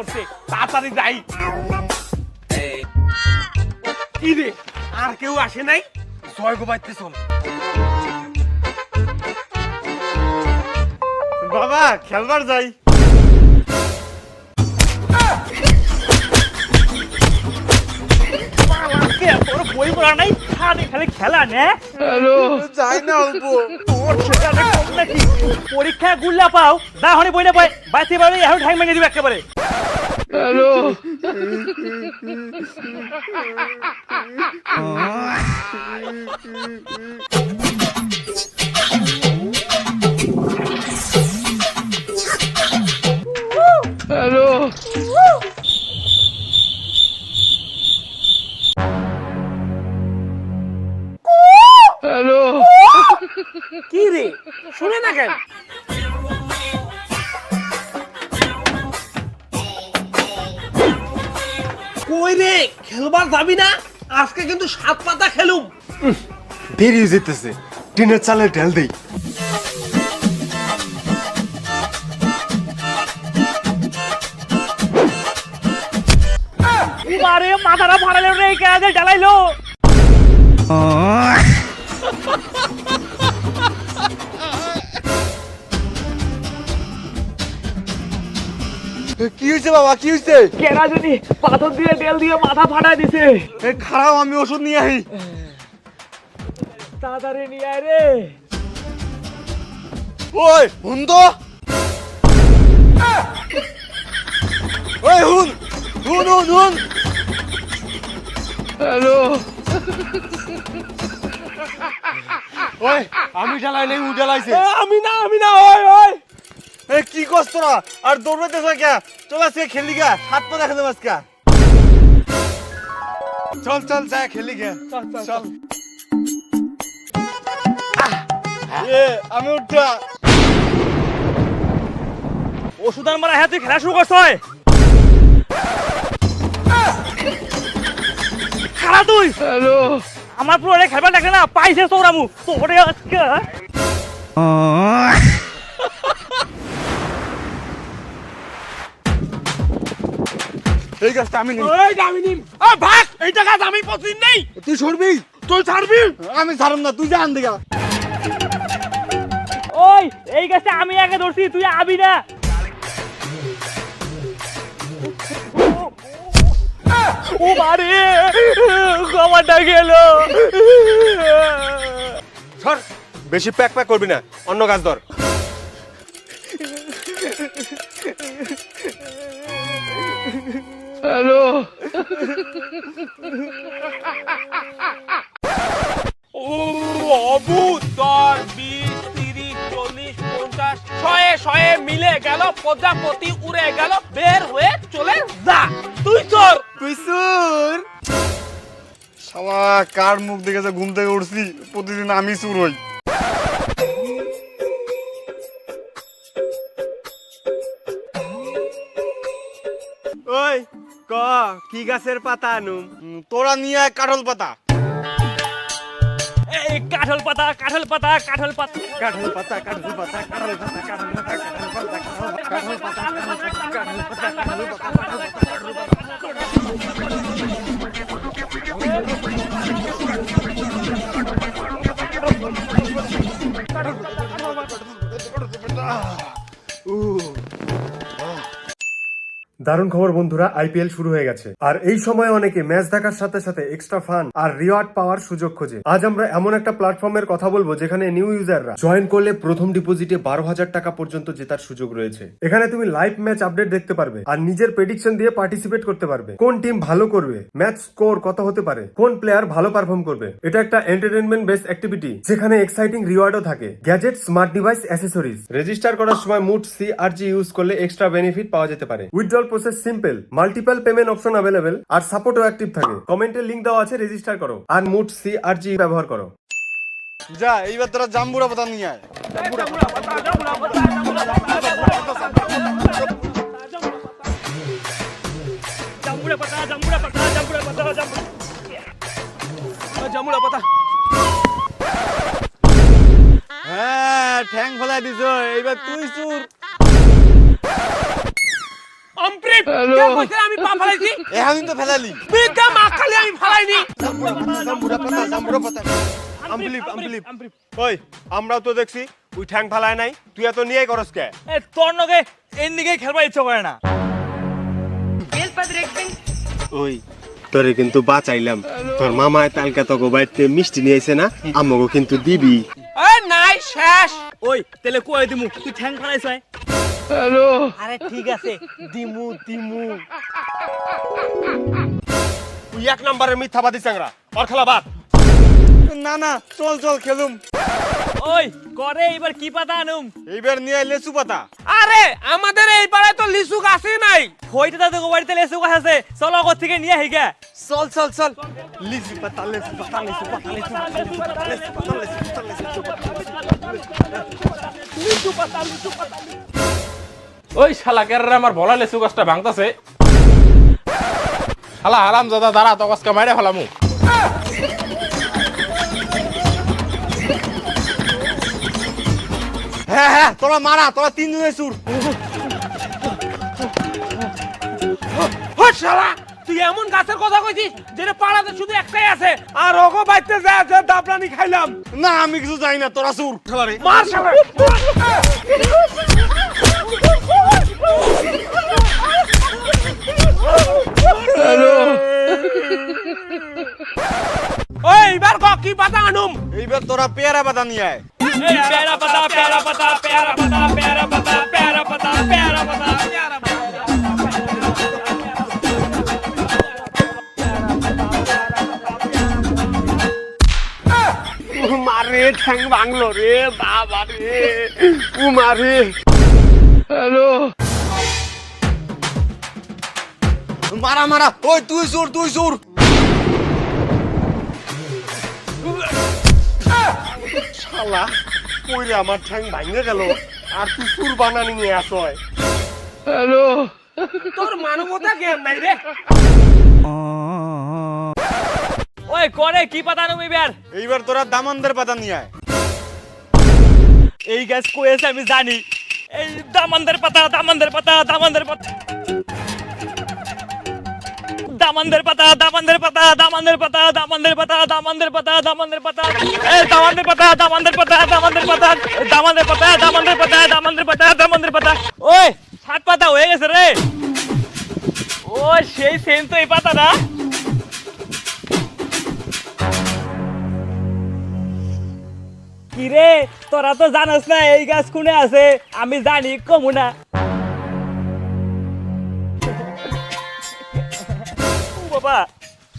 করছে, তাড়াতাড়ি যাই। কি রে, আর কেউ আসে নাই? জয় গো বাইতে চল। বাবা খেলবার যাই। তোর বই পড়া নাই, খালি খেলা নে। যাই না অল্প। তোর সেখানে কম নাকি? পরীক্ষা গুল্লা পাও, দা হনি বই না পাই, বাইতে পারবে এখন ঠ্যাং ভেঙে দিবে একেবারে। কি রে, শুনে না কেন? কই রে, খেলবার যাবি না? আজকে কিন্তু 7 পাতা খেলুম। দেরি হয়ে যেতেছে, টিনের চালে ঢেল দেই। আরে মাথাটা ফাড়ালো রে, কেন জ্বালাইলো? কি হয়েছে বাবা, কি হয়েছে? কেনা যদি পাথর দিয়ে তেল দিয়ে মাথা ফাটাই দিছে। খারাপ, আমি ওষুধ নিয়ে আই। তাড়াতাড়ি নিয়ে আয় রে। ওই হুন তো, ওই হুন হুন হুন হুন। ওই আমি ঢালাই নেই, ও ঢালাইছে। আমি না, ওই ওই। কি কষ্ট না আর দৌড়াইতেছ কে? চল আজকে খেলি গা, 7 পা দেখা দেব আজকে। চল চল যা খেলি গে, চল। আমি উঠা। ওষুধ আনবার হ্যাঁ তুই খেলা শুরু করছ? খালা তুই আমার পুরো খেলবার দেখে না, পাইছে তোরামু তোরে আজকে। এই গাছটা আমি নিই। ওই আমি নিম। ভাগ, এই টাকা আমি প্রতিদিন নেই। তুই সরবি? তুই ছাড়বি? আমি ছাড়ব না, তুই যা আন দিগা। ওই এই গাছটা আমি আগে ধরছি, তুই আবি না। ও বারে কমাটা গেল। সর, বেশি প্যাক প্যাক করবি না, অন্য গাছ ধর। ও অবুত 10 20 30 40 50 100 মিলে গেল, প্রজাপতি উড়ে গেল, বের হয়ে চলে যা। তুই চোর। তুই সুর। শালা কার মুখ দেখে যে ঘুম থেকে উঠছি, প্রতিদিন আমি সুর হই। ওই ক কি গাছের পাতা আনুম? তোরা নিয়ে আয় কাঁঠাল পাতা। এই কাঁঠাল পাতা, কাঁঠাল পাতা, কাঁঠাল পাতা, কাঁঠাল পাতা, কাঁঠাল পাতা, কাঁঠাল পাতা, কাঁঠাল পাতা, কাঁঠাল পাতা, কাঁঠাল পাতা, কাঁঠাল পাতা, কাঁঠাল দারুণ খবর বন্ধুরা, আইপিএল শুরু হয়ে গেছে আর এই সময় অনেকে ম্যাচ দেখার সাথে সাথে এক্সট্রা ফান আর রিওয়ার্ড পাওয়ার সুযোগ খোঁজে। আজ আমরা এমন একটা প্ল্যাটফর্মের কথা বলবো যেখানে নিউ ইউজাররা জয়েন করলে প্রথম ডিপোজিটে 12,000 টাকা পর্যন্ত জেতার সুযোগ রয়েছে। এখানে তুমি লাইভ ম্যাচ আপডেট দেখতে পারবে আর নিজের প্রেডিকশন দিয়ে পার্টিসিপেট করতে পারবে। কোন টিম ভালো করবে, ম্যাচ স্কোর কত হতে পারে, কোন প্লেয়ার ভালো পারফর্ম করবে। এটা একটা এন্টারটেনমেন্ট বেসড অ্যাক্টিভিটি যেখানে এক্সাইটিং রিওয়ার্ডও থাকে। Gadget, smart device, accessories. Register করার সময় মুড সিআরজি ইউজ করলে এক্সট্রা বেনিফিট পাওয়া যেতে পারে। Withdrawal process simple, multiple payment option available আর সাপোর্টও অ্যাক্টিভ থাকে। কমেন্টে লিংক দেওয়া আছে, রেজিস্টার করো আর মুড সিআরজি ব্যবহার করো। যা, এইবার তোরা জাম্বুরা পাতা নিয়ে আয়। জাম্বুরা পাতা, জাম্বুরা পাতা, জাম্বুরা পাতা, জাম্বুরা পাতা। হ্যাঁ, ঠ্যাং ফেলাই দিছ, এইবার তুই সুর। আন্দ্রিপ কে কইছে আমি পা ফেলাইছি এখন তো ফেলালি বিদ্যা মা খালি আমি ফেলাইনি ওই আমরাও তো দেখছি তুই ঠ্যাং ফালায় নাই, তুই এত নিয়ে করস কে? এ তোর নগে এর দিকে খেলবার ইচ্ছা করে না। ওই তোরে কিন্তু বাঁচাইলাম, তোর মামা কালকে তোকে বাড়িতে মিষ্টি নিয়ে আইছে না, আমাকে কিন্তু দিবি। এই নাই শেষ ওই তেলে কই দিমু, তুই ঠ্যাং ফেলাইছ। আরে ঠিক আছে দিমু দিমু। তুই এক নম্বরের মিথ্যাবাদী চ্যাংরা, ওর খেলা বাদ। না না চল চল খেলুম। ওই করে এবার কি পাতা আনুম? এইবার নিয়ে লেচু পাতা। আরে আমাদের এই পাড়ায় তো লিচু গাছই নাই। হইতে দাদু বাড়িতে লেসু গাছ আছে, চলো আগর থেকে নিয়ে আহি গে। চল চল চল লিচু পাতা লিচু পাতা লিচু পাতা লিচু পাতা লিচু পাতা লিচু পাতা লিচু পাতা লিচু পাতা। ওই শালা কেরে আমার বলা লিচু গাছটা ভাঙতাছে। শালা হারাম দাদা দাঁড়া তো গাছকে মাইরে ফেলামু। হ্যাঁ হ্যাঁ তোরা মারা, তোরা তিনজনের সুর। ও শালা তুই এমন গাছের কথা কইছিস যেটা পাড়াতে শুধু একটাই আছে, আর ওগো বাইতে যায় যে দাবলানি খাইলাম। না আমি কিছু জানি না, তোরা সুর খেলারে। মার শালা। ওই এবার কি পাতা আনুম? এইবার তোরা পেয়ারা পাতা নিয়ে আয়। এই পেয়ারা পাতা পেয়ারা পাতা পেয়ারা পাতা পেয়ারা পাতা পেয়ারা পাতা পেয়ারা পাতা পেয়ারা পাতা। মারে ঠ্যাং ভাঙলো রে বাবা রে, ও মারে। মারা মারা, ওই তুই সুর তুই সুর। শালা কইরে আমার ঠ্যাং ভাঙে গেল, আর তুই সুর বানানি নিয়ে আসয়। তোর মানবতা জ্ঞান নাই রে। ওই করে কি পাতা আনুম এবার? এইবার তোরা দামানদের পাতা নিয়ে আয়। এই গাছ কই আছে আমি জানি। এই দামানদের পাতা দামানদের পাতা দামানদের পাতা দামানদের পাতা দামানদের পাতা দামানদের পাতা দামানদের পাতা দামানদের পাতা দামানদের পাতা এই দামানদের পাতা দামানদের পাতা দামানদের পাতা দামানদের পাতা দামানদের পাতা দামানদের পাতা দামানদের পাতা। ওই সাত পাতা হয়ে গেছে রে। ও সেই সেম তো এই পাতা না। কি রে তোরা তো জানোস না এই গাছ কোনে আছে? আমি জানি কমু না। ও বাবা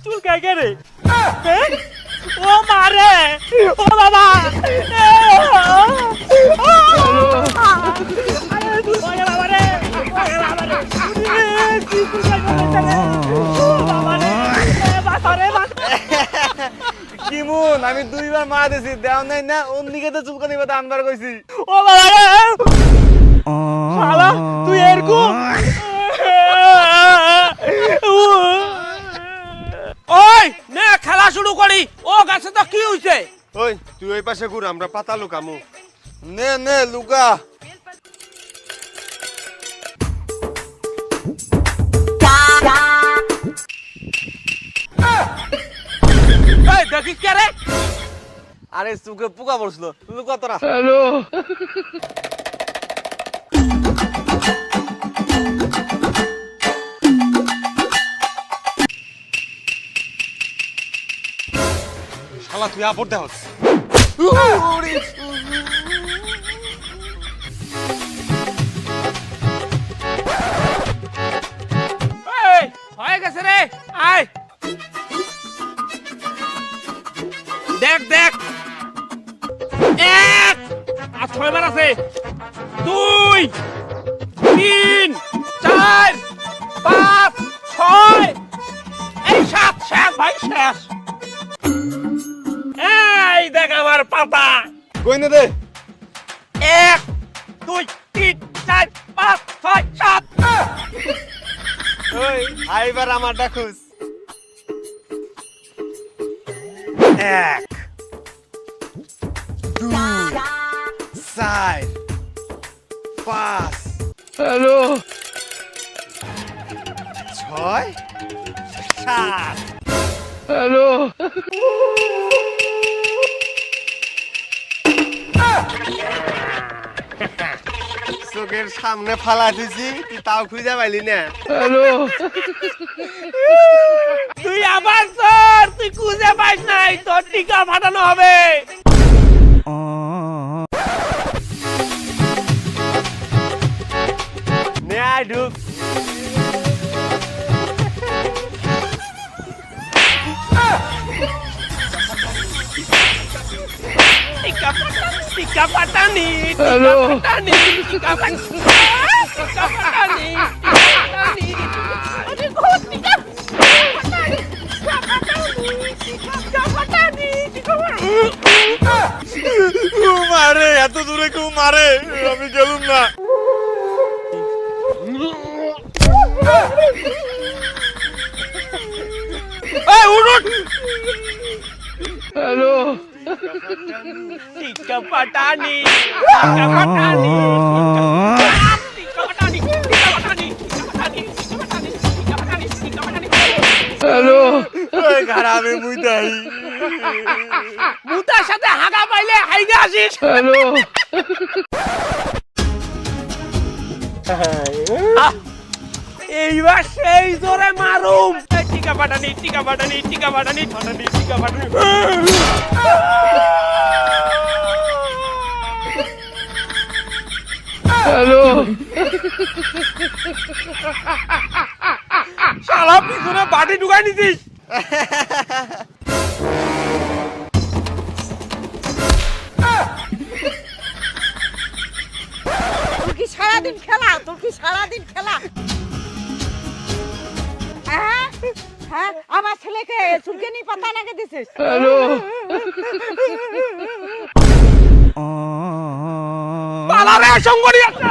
চুল কাকে রে? ও মারে ও বাবা। কিমুন আমি দুইবার মারা দিছি, দেও নাই না, অন্যদিকে তো চুলকানি পাতা আনবার কইছি। ও বাবা রে শালা তুই এরকম। ওই নে খেলা শুরু করি। ও গাছে তো কি হইছে? ওই তুই ওই পাশে ঘুর, আমরা পাতা লুকামু। নে নে লুকা। এই দেখিস কে রে? আরে চুকে পোকা পড়ছিল, লুকা তোরা। শালা তুই আপর দেহস। এই হয়ে গেছে রে, আয় দেখ দেখ। এক আর 6 বার আছে। 2 3 4 5 6 এই 7 শেষ ভাই শেষ। এই দেখ আমার পাতা। কইনে দে। 1 2 3 4 5 6 7। ওই আইবার আমারটা খুশ। 1 2 4 5 ছয় সাত। চোখের সামনে ফালা দিছি তুই তাও খুঁজে পাইলি না। তুই আবার তোর তুই খুঁজে পাইস নাই, তোর টিকা ফাটানো হবে। নে আয় ঢুক। টিকা ফাটানি, টিকা ফাটানি, টিকা ফাটানি, টিকা ফাটানি, টিকা ফাটানি, টিকা ফাটানি, টিকা ফাটানি। মারে এত দূরে কেউ মারে, আমি গেলুম না। এই উঠুন। টিকা ফাটানি, টিকা ফাটানি, টিকা ফাটানি, টিকা ফাটানি, টিকা ফাটানি, টিকা ফাটানি, টিকা ফাটানি, টিকা ফাটানি। খারাপে মুই তাই মুতার সাথে হাগা পাইলে হাইগা আসিস। এইবার সেই জোরে মারুম। টিকা ফাটানি, টিকা ফাটানি, টিকা ফাটানি, ফাটানি, টিকা ফাটানি। শালা পিছনে বাটি ঢুকাই নিছিস। তোর কি সারাদিন খেলা, তোর কি সারাদিন খেলা? হ্যাঁ হ্যাঁ, আমার ছেলেকে চুলকানি পাতা নাকে দিছিস। পালারে সঙ্গরি আছে।